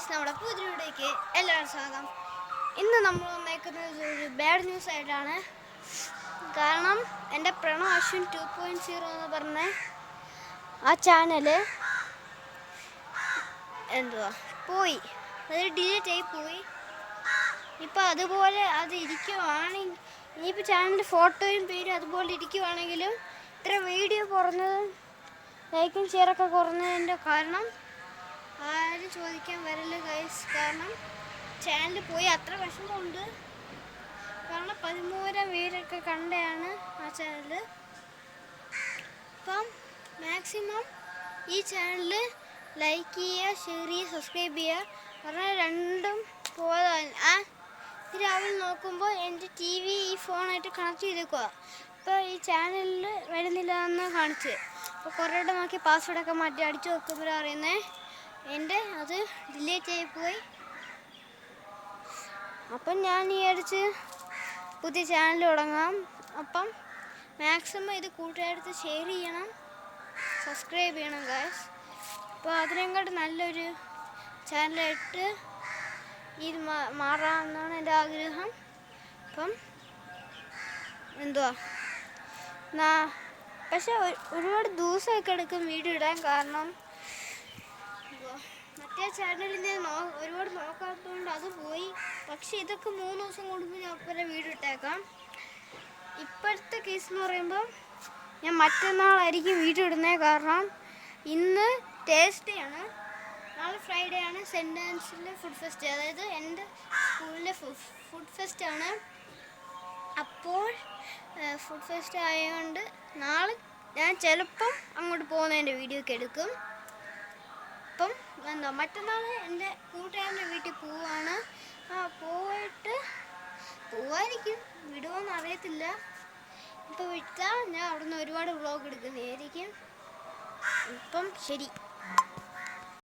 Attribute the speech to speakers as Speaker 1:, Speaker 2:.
Speaker 1: Guys, നമ്മുടെ പുതിയ വീഡിയോയ്ക്ക് എല്ലാവരും സ്വാഗതം. ഇന്ന് നമ്മൾ വന്നേക്കുന്നത് ഒരു ബാഡ് ന്യൂസ് ആയിട്ടാണ്. കാരണം എൻ്റെ പ്രണവ് അശ്വിൻ 2.0 എന്ന് പറഞ്ഞ ആ ചാനല് പോയി, അതൊരു ഡിലീറ്റ് ആയി പോയി. ഇപ്പം അതുപോലെ അത് ഇരിക്കുവാണെങ്കിൽ ഇനിയിപ്പോൾ ചാനലിൻ്റെ ഫോട്ടോയും പേരും അതുപോലെ ഇരിക്കുവാണെങ്കിലും ഇത്ര വീഡിയോ കുറഞ്ഞതും ലൈക്കും ഷെയറൊക്കെ കുറഞ്ഞതിൻ്റെ കാരണം ആരും ചോദിക്കാൻ വരില്ല ഗൈസ്. കാരണം ചാനൽ പോയി അത്ര വിഷമമുണ്ട്. കാരണം 13,000 പേരൊക്കെ കണ്ടതാണ് ആ ചാനൽ. അപ്പം മാക്സിമം ഈ ചാനൽ ലൈക്ക് ചെയ്യുക, ഷെയർ ചെയ്യുക, സബ്സ്ക്രൈബ് ചെയ്യുക. കാരണം രണ്ടും പോയതാണ്. രാവിലെ നോക്കുമ്പോൾ എൻ്റെ TV ഈ ഫോണായിട്ട് കണക്ട് ചെയ്തേക്കുക. അപ്പോൾ ഈ ചാനലിൽ വരുന്നില്ല എന്ന് കാണിച്ച്. അപ്പോൾ കുറേ നോക്കി പാസ്വേഡൊക്കെ മാറ്റി അടിച്ചു നോക്കുമ്പോഴാണ് അറിയുന്നത് എൻ്റെ അത് ഡിലീറ്റ് ആയിപ്പോയി. അപ്പം ഞാൻ ഈ അടിച്ച് പുതിയ ചാനൽ തുടങ്ങാം. അപ്പം മാക്സിമം ഇത് കൂട്ടുകാരടുത്ത് ഷെയർ ചെയ്യണം, സബ്സ്ക്രൈബ് ചെയ്യണം ഗൈസ്. അപ്പോൾ അതിനെക്കാട്ട് നല്ലൊരു ചാനലായിട്ട് ഇത് മാറാമെന്നാണ് എൻ്റെ ആഗ്രഹം. അപ്പം പക്ഷെ ഒരുപാട് ദിവസമൊക്കെ എടുക്കും വീഡിയോ ഇടാൻ. കാരണം മറ്റേ ചാനലിൽ ഞാൻ ഒരുപാട് നോക്കാത്തതുകൊണ്ട് അത് പോയി. പക്ഷെ ഇതൊക്കെ 3 ദിവസം കൂടുമ്പോൾ ഞാൻ ഒപ്പം വീഡിയോ ഇട്ടേക്കാം. ഇപ്പോഴത്തെ കേസ് എന്ന് പറയുമ്പോൾ ഞാൻ മറ്റന്നാളായിരിക്കും വീഡിയോ ഇടുന്നത്. കാരണം ഇന്ന് തേഴ്സ്ഡേ ആണ്, നാളെ ഫ്രൈഡേ ആണ് സെൻറ്റ് ആൻസിലെ ഫുഡ് ഫെസ്റ്റ്, അതായത് എൻ്റെ സ്കൂളിലെ ഫുഡ് ഫെസ്റ്റ് ആണ്. അപ്പോൾ ഫുഡ് ഫെസ്റ്റ് ആയതുകൊണ്ട് നാളെ ഞാൻ ചിലപ്പം അങ്ങോട്ട് പോകുന്നതിൻ്റെ വീഡിയോ ഒക്കെ എടുക്കും. അപ്പം മറ്റന്നാൾ എൻ്റെ കൂട്ടുകാരൻ്റെ വീട്ടിൽ പോവാണ്. പോവായിരിക്കും, വിടുമോയെന്ന് അറിയത്തില്ല. ഇപ്പോൾ വിട്ടാൽ ഞാൻ അവിടെ നിന്ന് ഒരുപാട് വ്ളോഗ് എടുക്കുന്നതായിരിക്കും. ഇപ്പം ശരി.